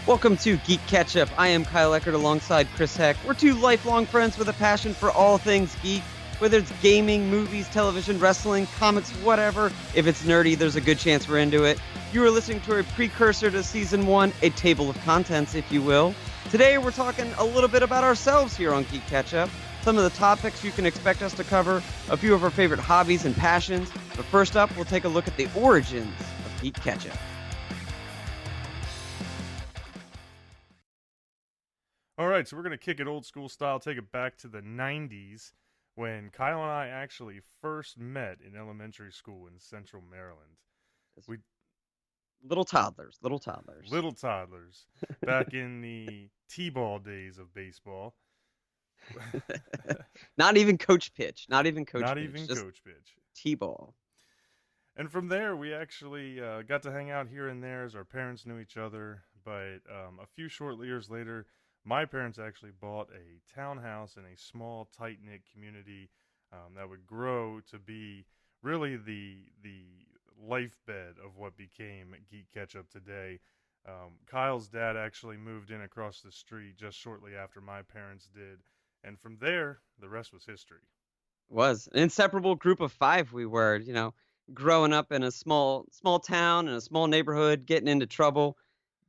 Welcome to GeeK KetchUP. I am Kyle Eckert alongside Chris Heck. We're two lifelong friends with a passion for all things geek, whether it's gaming, movies, television, wrestling, comics, whatever. If it's nerdy, there's a good chance we're into it. You are listening to a precursor to Season 1, a table of contents, if you will. Today, we're talking a little bit about ourselves here on GeeK KetchUP, some of the topics you can expect us to cover, a few of our favorite hobbies and passions. But first up, we'll take a look at the origins of GeeK KetchUP. All right, so we're going to kick it old school style, take it back to the 90s when Kyle and I actually first met in elementary school in Central Maryland. Little toddlers. Little toddlers, back in the T-ball days of baseball. Not even coach pitch. Coach pitch. T-ball. And from there, we actually got to hang out here and there as our parents knew each other. But a few short years later, my parents actually bought a townhouse in a small, tight-knit community that would grow to be really the lifebed of what became GeeK KetchUP today. Kyle's dad actually moved in across the street just shortly after my parents did. And from there, the rest was history. Was an inseparable group of five we were, growing up in a small town, in a small neighborhood, getting into trouble,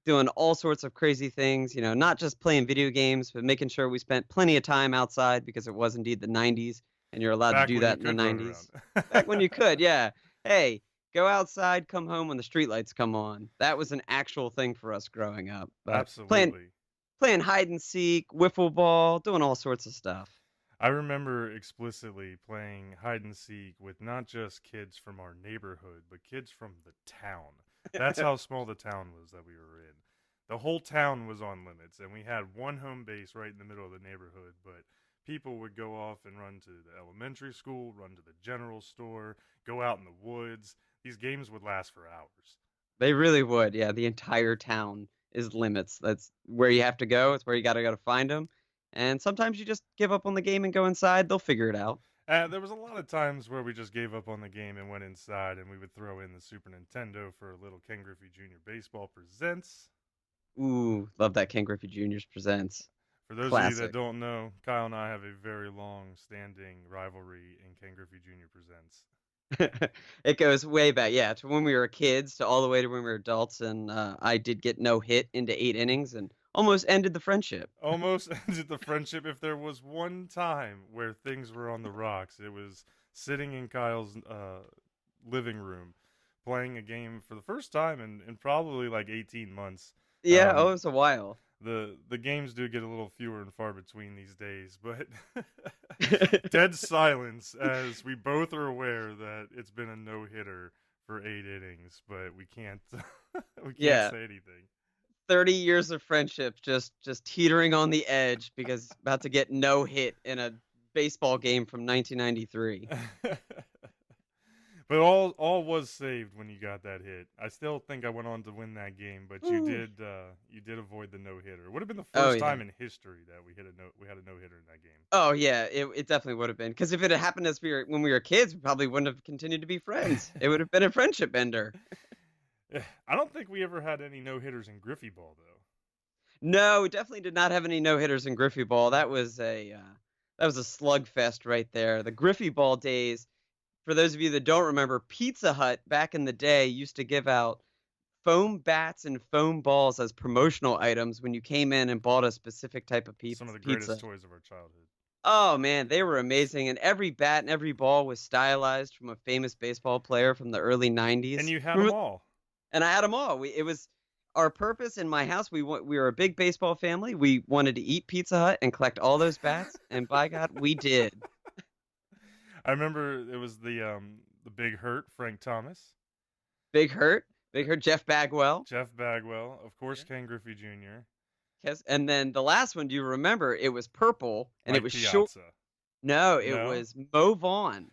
doing all sorts of crazy things, not just playing video games, but making sure we spent plenty of time outside because it was indeed the 90s, and you're allowed to do that in the 90s. Back when you could, yeah. Hey, go outside, come home when the streetlights come on. That was an actual thing for us growing up. But absolutely. Playing hide and seek, wiffle ball, doing all sorts of stuff. I remember explicitly playing hide and seek with not just kids from our neighborhood, but kids from the town. That's how small the town was that we were in. The whole town was on limits, and we had one home base right in the middle of the neighborhood, but people would go off and run to the elementary school, run to the general store, go out in the woods. These games would last for hours. They really would, yeah. The entire town is limits. That's where you have to go. It's where you got to go to find them. And sometimes you just give up on the game and go inside. They'll figure it out. There was a lot of times where we just gave up on the game and went inside, and we would throw in the Super Nintendo for a little Ken Griffey Jr. Baseball Presents. Ooh, love that Ken Griffey Jr.'s Presents. For those of you that don't know, Kyle and I have a very long-standing rivalry in Ken Griffey Jr. Presents. It goes way back, yeah, to when we were kids to all the way to when we were adults, and I did get no hit into 8 innings and almost ended the friendship. Almost ended the friendship. If there was one time where things were on the rocks, it was sitting in Kyle's living room playing a game for the first time in probably like 18 months. Yeah, it was a while. The games do get a little fewer and far between these days, but dead silence as we both are aware that it's been a no-hitter for 8 innings, but we can't say anything. 30 years of friendship just teetering on the edge because about to get no hit in a baseball game from 1993. But all was saved when you got that hit. I still think I went on to win that game, but you did avoid the no-hitter. It would have been the first time in history that we had a no-hitter in that game. Oh yeah, it definitely would have been, because if it had happened when we were kids, we probably wouldn't have continued to be friends. It would have been a friendship ender. I don't think we ever had any no-hitters in Griffey Ball though. No, we definitely did not have any no-hitters in Griffey Ball. That was a slugfest right there. The Griffey Ball days. For those of you that don't remember, Pizza Hut back in the day used to give out foam bats and foam balls as promotional items when you came in and bought a specific type of pizza. Some of the greatest toys of our childhood. Oh, man, they were amazing. And every bat and every ball was stylized from a famous baseball player from the early 90s. And you had them all. And I had them all. It was our purpose in my house. We were a big baseball family. We wanted to eat Pizza Hut and collect all those bats. And by God, we did. I remember it was the Big Hurt, Frank Thomas. Big Hurt, Jeff Bagwell. Of course, yeah. Ken Griffey Jr. Yes, and then the last one, do you remember? It was purple, and Mike it was short. No, it was Mo Vaughn.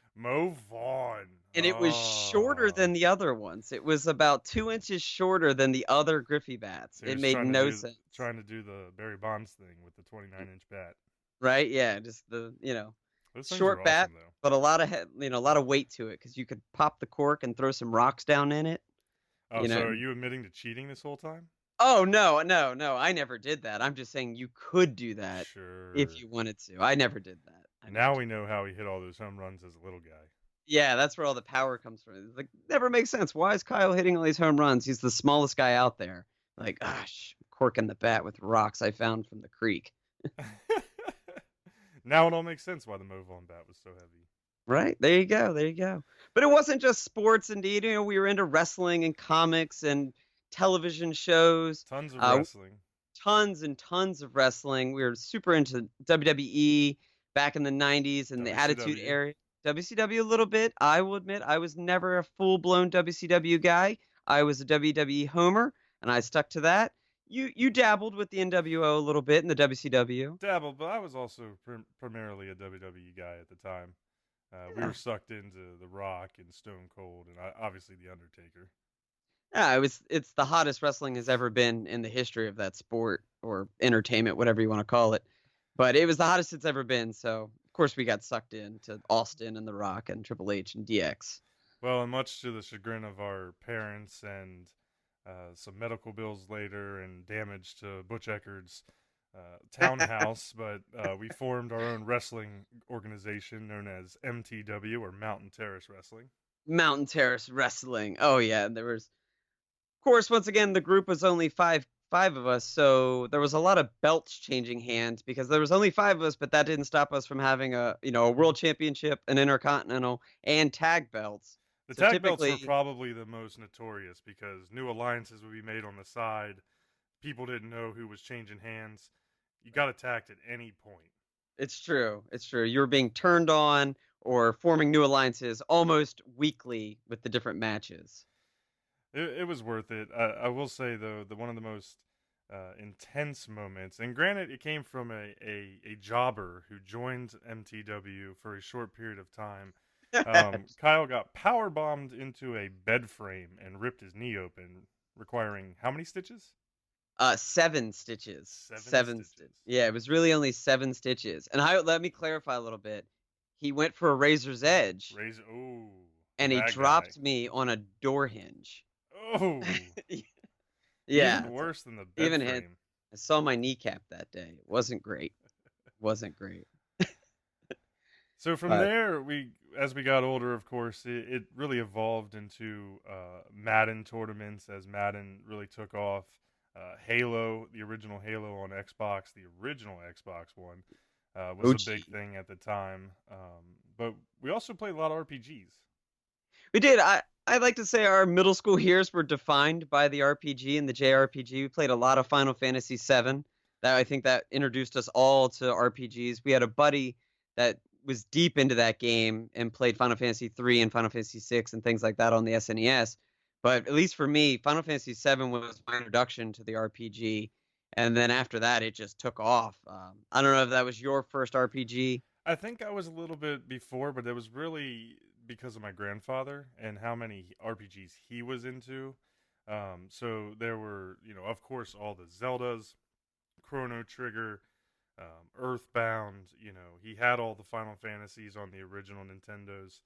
And it was shorter than the other ones. It was about 2 inches shorter than the other Griffey bats. So it made no sense. Trying to do the Barry Bonds thing with the 29-inch bat. Right? Yeah, just the short bat, awesome, but a lot of weight to it because you could pop the cork and throw some rocks down in it. Oh, so are you admitting to cheating this whole time? Oh, no, no, no, I never did that. I'm just saying you could do that if Sure. you wanted to. I never did that. I never Now we did know that. how he hit all those home runs as a little guy. Yeah, that's where all the power comes from. It's like, never makes sense. Why is Kyle hitting all these home runs? He's the smallest guy out there. Like, gosh, corking the bat with rocks I found from the creek. Now it all makes sense why the Movon bat was so heavy. Right? There you go. There you go. But it wasn't just sports, indeed. We were into wrestling and comics and television shows. Tons of Uh, wrestling. Tons and tons of wrestling. We were super into WWE back in the 90s and the Attitude WCW. Era. WCW a little bit. I will admit I was never a full-blown WCW guy. I was a WWE homer, and I stuck to that. You dabbled with the NWO a little bit in the WCW. Dabbled, but I was also primarily a WWE guy at the time. We Yeah. were sucked into The Rock and Stone Cold, and obviously The Undertaker. Yeah, it's the hottest wrestling has ever been in the history of that sport or entertainment, whatever you want to call it. But it was the hottest it's ever been, so of course we got sucked into Austin and The Rock and Triple H and DX. Well, and much to the chagrin of our parents and some medical bills later and damage to Butch Eckerd's townhouse, but we formed our own wrestling organization known as MTW, or Mountain Terrace Wrestling. Mountain Terrace Wrestling. Oh yeah, there was of course once again the group was only five of us, so there was a lot of belts changing hands because there was only five of us, but that didn't stop us from having a world championship, an intercontinental, and tag belts. The So tag belts were typically probably the most notorious because new alliances would be made on the side. People didn't know who was changing hands. You got attacked at any point. it's true. It's true. You were being turned on or forming new alliances almost weekly with the different matches. It was worth it. I will say though, the one of the most intense moments, and granted, it came from a jobber who joined MTW for a short period of time. Kyle got power bombed into a bed frame and ripped his knee open, requiring how many stitches? 7 stitches. Seven stitches. Yeah, it was really only 7 stitches. And let me clarify a little bit. He went for a razor's edge Raise. Oh, and he that guy. dropped me on a door hinge. Oh, Yeah, even worse than the bed even frame. hit. I saw my kneecap that day. It wasn't great. Wasn't great. So from But there, as we got older, of course, it really evolved into Madden tournaments as Madden really took off. Halo, the original Halo on Xbox, the original Xbox One, was a big OG. thing at the time. But we also played a lot of RPGs. We did. I'd like to say our middle school years were defined by the RPG and the JRPG. We played a lot of Final Fantasy VII. That I think that introduced us all to RPGs. We had a buddy that was deep into that game and played Final Fantasy 3 and Final Fantasy 6 and things like that on the SNES. But at least for me, Final Fantasy 7 was my introduction to the RPG. And then after that, it just took off. I don't know if that was your first RPG. I think I was a little bit before, but it was really because of my grandfather and how many RPGs he was into. So there were, of course, all the Zeldas, Chrono Trigger, Earthbound. He had all the Final Fantasies on the original Nintendos.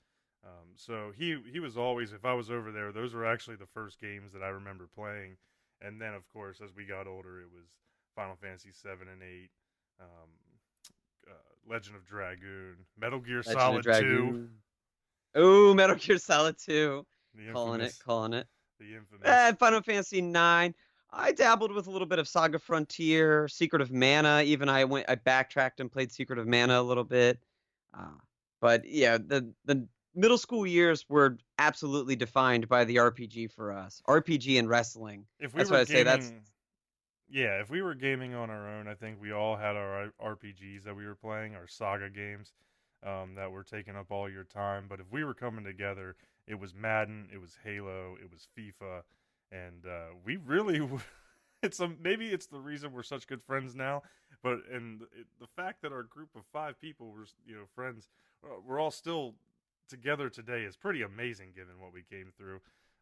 So he was always, if I was over there, those were actually the first games that I remember playing. And then, of course, as we got older, it was Final Fantasy 7 and 8, um, Legend of Dragoon, Metal Gear Legend of Solid 2, Dragoon. Oh, Metal Gear Solid 2. the Calling it, infamous, calling it. the infamous. Final Fantasy 9. I dabbled with a little bit of Saga Frontier, Secret of Mana. Even I backtracked and played Secret of Mana a little bit. Uh, but yeah, the middle school years were absolutely defined by the RPG for us. RPG and wrestling. If we That's were why I say that's gaming, yeah, if we were gaming on our own, I think we all had our RPGs that we were playing, our Saga games, that were taking up all your time. But if we were coming together, it was Madden, it was Halo, it was FIFA, and we really. Maybe it's the reason we're such good friends now, but the fact that our group of 5 people were friends, we're all still together today is pretty amazing given what we came through.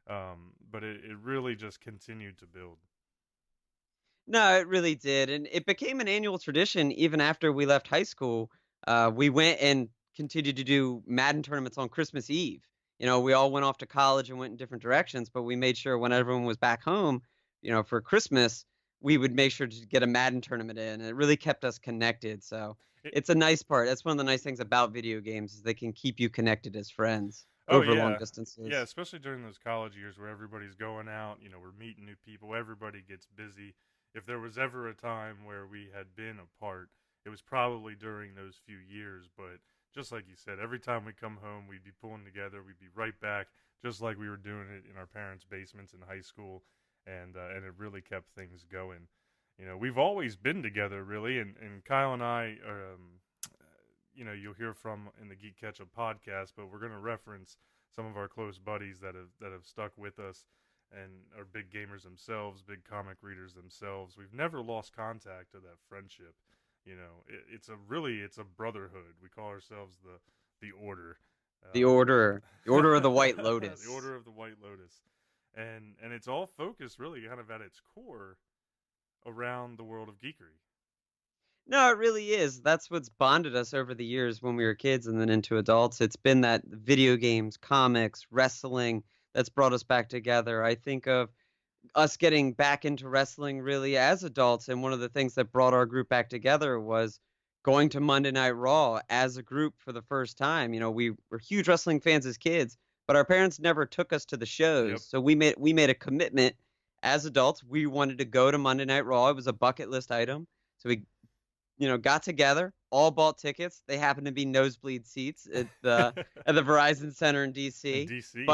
But it really just continued to build. No, it really did. And it became an annual tradition even after we left high school. We went and continued to do Madden tournaments on Christmas Eve. We all went off to college and went in different directions, but we made sure when everyone was back home for Christmas, we would make sure to get a Madden tournament in, and it really kept us connected. So It, it's a nice part. That's one of the nice things about video games is they can keep you connected as friends oh over long yeah, yeah, distances. especially during those college years where everybody's going out. We're meeting new people. Everybody gets busy. If there was ever a time where we had been apart, it was probably during those few years. But just like you said, every time we come home, we'd be pulling together. We'd be right back, just like we were doing it in our parents' basements in high school, and it really kept things going. We've always been together, really, and Kyle and I, you'll hear from in the GeeK KetchUP podcast, but we're going to reference some of our close buddies that have stuck with us and are big gamers themselves, big comic readers themselves. We've never lost contact of that friendship. It's a brotherhood. We call ourselves the Order. The Order of the White The Lotus. Order of the White Lotus, and it's all focused really kind of at its core around the world of geekery. No, it really is. That's what's bonded us over the years when we were kids and then into adults. It's been that video games, comics, wrestling that's brought us back together. I think of us getting back into wrestling really as adults, and one of the things that brought our group back together was going to Monday Night Raw as a group for the first time. We were huge wrestling fans as kids, but our parents never took us to the Yep. shows. So we made a commitment as adults. We wanted to go to Monday Night Raw. It was a bucket list item. So we got together, all bought tickets. They happened to be nosebleed seats at the Verizon Center in In DC. DC.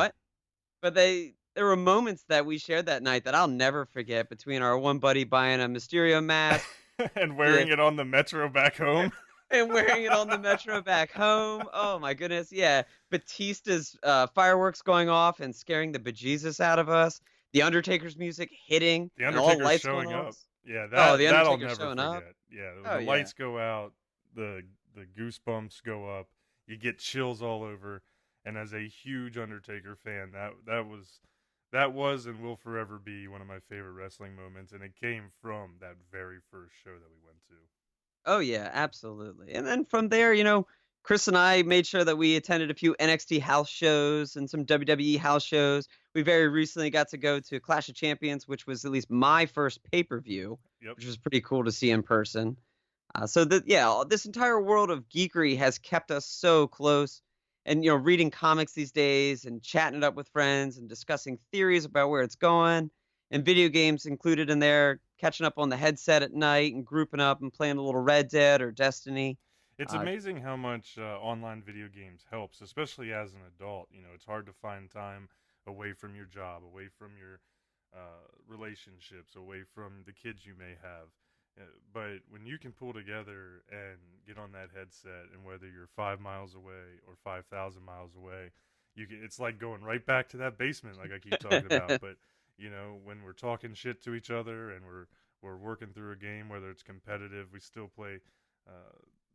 But there were moments that we shared that night that I'll never forget, between our one buddy buying a Mysterio mask And wearing with it on the metro back home. and wearing it on the metro back home. Oh my goodness, yeah. Batista's fireworks going off and scaring the bejesus out of us. The Undertaker's music hitting The and all Undertaker's lights going showing off. up. Yeah, Oh, the that I'll Undertaker never showing up. forget. Yeah, when Oh the yeah. lights go out, the goosebumps go up. You get chills all over. And as a huge Undertaker fan, that was and will forever be one of my favorite wrestling moments. And it came from that very first show that we went to. Oh yeah, absolutely. And then from there, Chris and I made sure that we attended a few NXT house shows and some WWE house shows. We very recently got to go to Clash of Champions, which was at least my first pay-per-view, Yep. which was pretty cool to see in person. So that yeah, this entire world of geekery has kept us so close. And reading comics these days and chatting it up with friends and discussing theories about where it's going, and video games included in there, catching up on the headset at night and grouping up and playing a little Red Dead or Destiny. It's Uh, amazing how much online video games helps, especially as an adult. It's hard to find time away from your job, away from your relationships, away from the kids you may have. But when you can pull together and get on that headset, and whether you're 5 miles away or 5,000 miles away, it's like going right back to that basement, like I keep talking about. But when we're talking shit to each other and we're working through a game, whether it's competitive, we still play uh,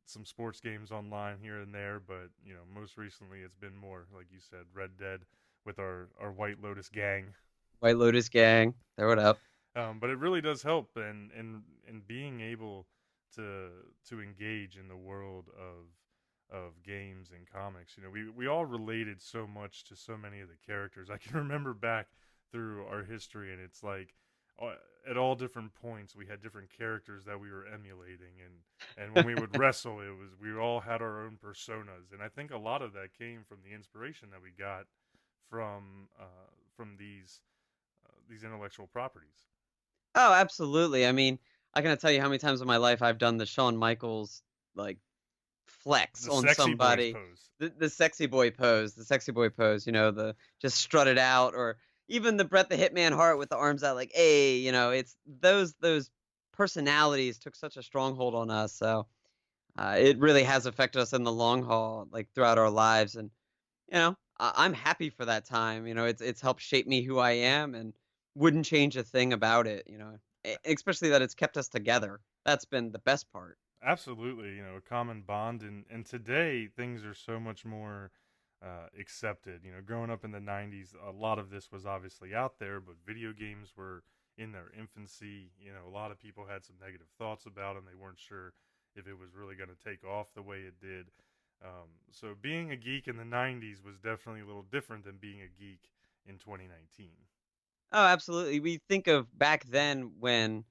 some sports games online here and there. But most recently it's been more, like you said, Red Dead with our White Lotus gang. White Lotus gang, throw it up. But it really does help, and being able to engage in the world of games and comics. We all related so much to so many of the characters. I can remember back through our history, and it's like uh, at all different points we had different characters that we were emulating, and when we would wrestle, we all had our own personas, and I think a lot of that came from the inspiration that we got from these intellectual properties. Oh, absolutely. I mean, I cannot tell you how many times in my life I've done the Shawn Michaels like flex The on sexy boys somebody. pose. The sexy boy pose, the just strut it out, or even the Bret the Hitman Hart with the arms out like, hey, it's those personalities took such a stronghold on us. So it really has affected us in the long haul, like throughout our lives. And I'm happy for that time. It's helped shape me who I am, and wouldn't change a thing about it. Especially that it's kept us together. That's been the best part. Absolutely, a common bond, and today things are so much more accepted. Growing up in the '90s, a lot of this was obviously out there, but video games were in their infancy. A lot of people had some negative thoughts about them. They weren't sure if it was really going to take off the way it did. So being a geek in the '90s was definitely a little different than being a geek in 2019. Oh, absolutely. We think of back then when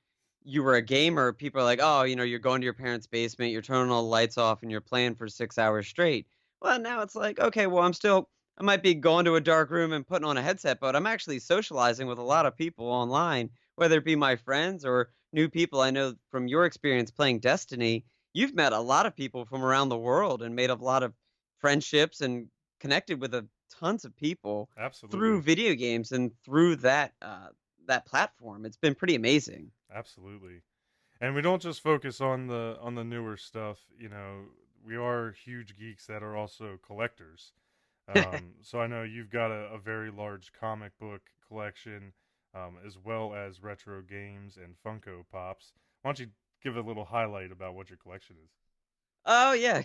you were a gamer, people are like, oh, you're going to your parents' basement, you're turning all the lights off, and you're playing for 6 hours straight. Well, now it's like, okay, well, I might be going to a dark room and putting on a headset, but I'm actually socializing with a lot of people online, whether it be my friends or new people. I know from your experience playing Destiny, you've met a lot of people from around the world and made a lot of friendships and connected with tons of people through Absolutely. video games and through that platform. It's been pretty amazing. Absolutely. And we don't just focus on the newer stuff. We are huge geeks that are also collectors. So I know you've got a very large comic book collection, as well as retro games and Funko Pops. Why don't you give a little highlight about what your collection is? Oh yeah,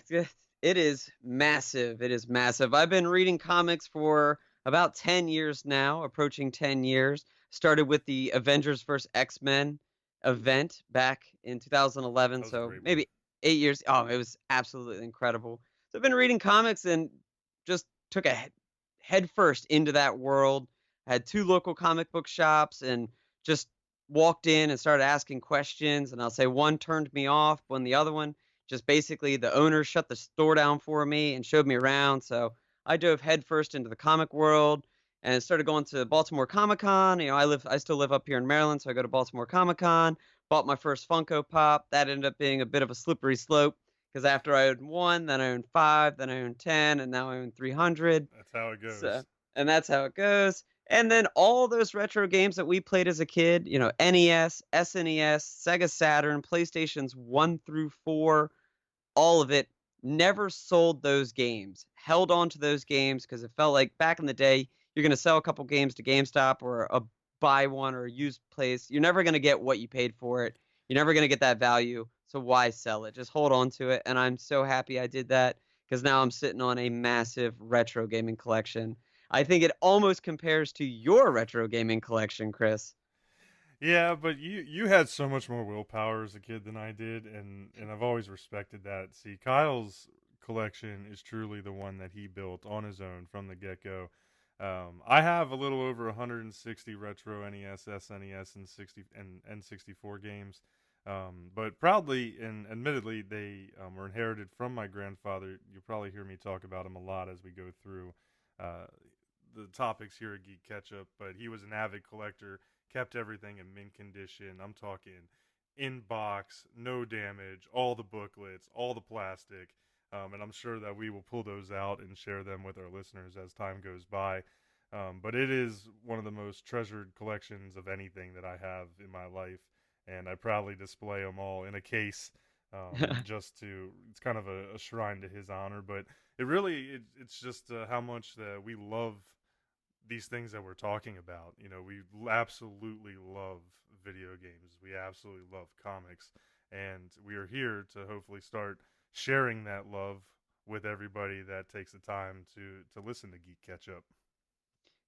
it is massive. It is massive. I've been reading comics for about 10 years now, approaching 10 years. Started with the Avengers vs. X-Men event back in 2011, That was a so great one. maybe 8 years. Oh, it was absolutely incredible. So I've been reading comics and just took a head first into that world. I had two local comic book shops and just walked in and started asking questions, and I'll say one turned me off when the other one just basically the owner shut the store down for me and showed me around. So I dove headfirst into the comic world and started going to Baltimore Comic Con. I still live up here in Maryland, so I go to Baltimore Comic Con. Bought my first Funko Pop. That ended up being a bit of a slippery slope because after I owned one, then I owned five, then I owned 10, and now I own 300. That's how it So, goes. and that's how it goes. And then all those retro games that we played as a kid, NES, SNES, Sega Saturn, PlayStations 1 through 4, all of it, never sold those games, held on to those games because it felt like back in the day, you're going to sell a couple games to GameStop or buy one or a used place. You're never going to get what you paid for it. You're never going to get that value. So why sell it? Just hold on to it. And I'm so happy I did that because now I'm sitting on a massive retro gaming collection. I think it almost compares to your retro gaming collection, Chris. Yeah, but you had so much more willpower as a kid than I did, and I've always respected that. See, Kyle's collection is truly the one that he built on his own from the get go. I have a little over 160 retro NES, SNES, and 60 and N64 games. But proudly and admittedly, they were inherited from my grandfather. You'll probably hear me talk about him a lot as we go through uh, the topics here at GeeK KetchUp. But he was an avid collector, kept everything in mint condition. I'm talking in box, no damage, all the booklets, all the plastic. And I'm sure that we will pull those out and share them with our listeners as time goes by. But it is one of the most treasured collections of anything that I have in my life, and I proudly display them all in a case, just to. It's kind of a shrine to his honor, but it's just how much that we love these things that we're talking about. We absolutely love video games. We absolutely love comics, and we are here to hopefully start sharing that love with everybody that takes the time to listen to GeeK KetchUp.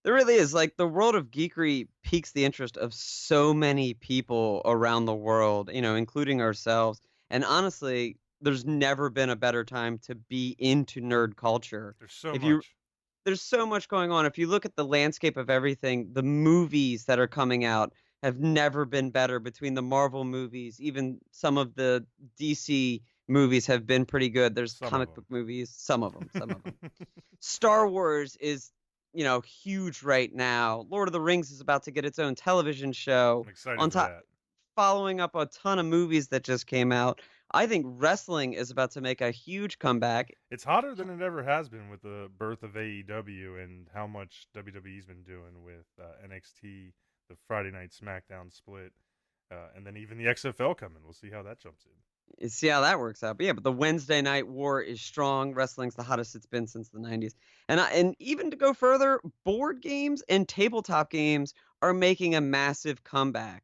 There really is. Like the world of geekery piques the interest of so many people around the world, including ourselves. And honestly, there's never been a better time to be into nerd culture. There's so If you much. There's so much going on. If you look at the landscape of everything, the movies that are coming out have never been better between the Marvel movies, even some of the DC movies have been pretty good. There's Some of comic book movies, some of them, some of them. them. Star Wars is, huge right now. Lord of the Rings is about to get its own television show. I'm excited On for top, that. following up a ton of movies that just came out. I think wrestling is about to make a huge comeback. It's hotter than it ever has been with the birth of AEW and how much WWE's been doing with NXT, the Friday Night SmackDown split, and then even the XFL coming. We'll see how that jumps in. See how that works out. But yeah, but the Wednesday night war is strong. Wrestling's the hottest it's been since the 90s. And even to go further, board games and tabletop games are making a massive comeback.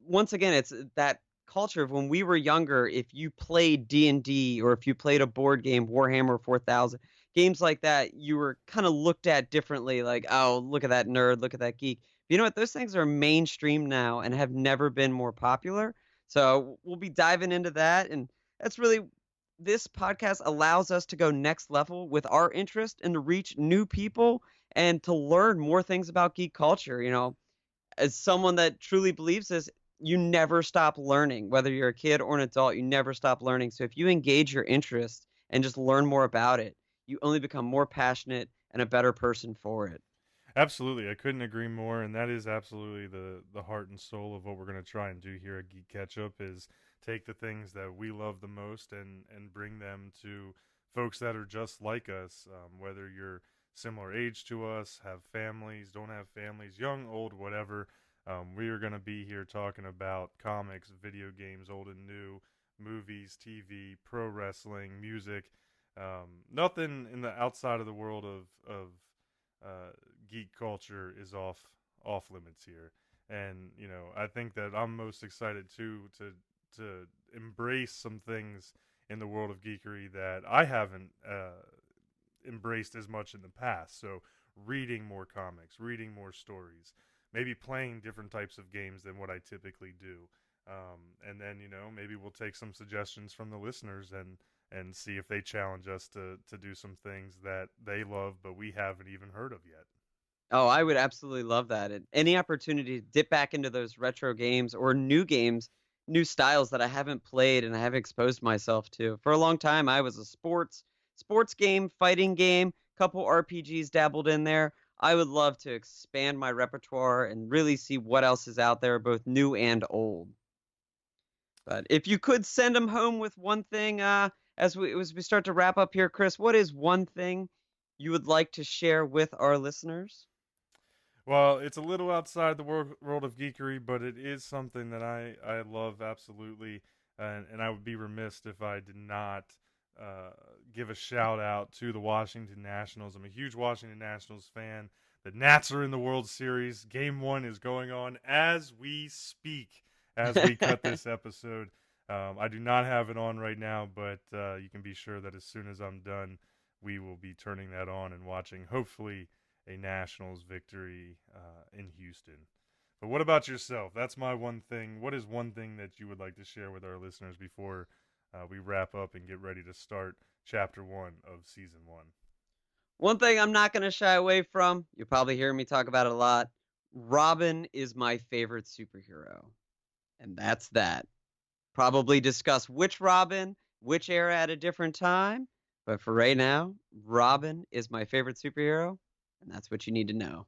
Once again, it's that culture of when we were younger, if you played D&D or if you played a board game, Warhammer 4000, games like that, you were kind of looked at differently, like, oh, look at that nerd, look at that geek. But you know what? Those things are mainstream now and have never been more popular. So we'll be diving into that. And that's really this podcast allows us to go next level with our interest and to reach new people and to learn more things about geek culture. as someone that truly believes this, you never stop learning. Whether you're a kid or an adult, you never stop learning. So if you engage your interest and just learn more about it, you only become more passionate and a better person for it. Absolutely, I couldn't agree more, and that is absolutely the heart and soul of what we're going to try and do here at GeeK KetchUp is take the things that we love the most and bring them to folks that are just like us, whether you're similar age to us, have families, don't have families, young, old, whatever. We are going to be here talking about comics, video games, old and new, movies, TV, pro wrestling, music. Nothing in the outside of the world of geek culture is off limits here. And I think that I'm most excited too to embrace some things in the world of geekery that I haven't embraced as much in the past. So reading more comics, reading more stories, maybe playing different types of games than what I typically do. And then maybe we'll take some suggestions from the listeners and see if they challenge us to do some things that they love but we haven't even heard of yet. Oh, I would absolutely love that. And any opportunity to dip back into those retro games, new styles that I haven't played and I haven't exposed myself to. For a long time, I was a sports game, fighting game, couple RPGs dabbled in there. I would love to expand my repertoire and really see what else is out there, both new and old. But if you could send them home with one thing, as we start to wrap up here, Chris, what is one thing you would like to share with our listeners? Well, it's a little outside the world of geekery, but it is something that I love absolutely, and I would be remiss if I did not give a shout out to the Washington Nationals. I'm a huge Washington Nationals fan. The Nats are in the World Series. Game 1 is going on as we speak, as we cut this episode. I do not have it on right now, but you can be sure that as soon as I'm done, we will be turning that on and watching, hopefully, a Nationals victory in Houston. But what about yourself? That's my one thing. What is one thing that you would like to share with our listeners before we wrap up and get ready to start Chapter 1 of Season 1? One thing I'm not going to shy away from, you'll probably hear me talk about it a lot. Robin is my favorite superhero. And that's that. Probably discuss which Robin, which era at a different time. But for right now, Robin is my favorite superhero. And that's what you need to know.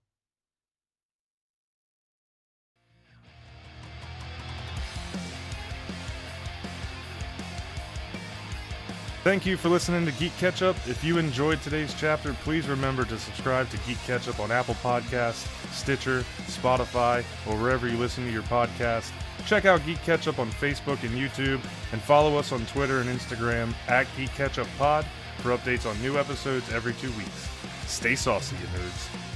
Thank you for listening to GeeK KetchUp. If you enjoyed today's chapter, please remember to subscribe to GeeK KetchUp on Apple Podcasts, Stitcher, Spotify, or wherever you listen to your podcast. Check out GeeK KetchUp on Facebook and YouTube, and follow us on Twitter and Instagram at GeeK KetchUp Pod for updates on new episodes every 2 weeks. Stay saucy, you nerds.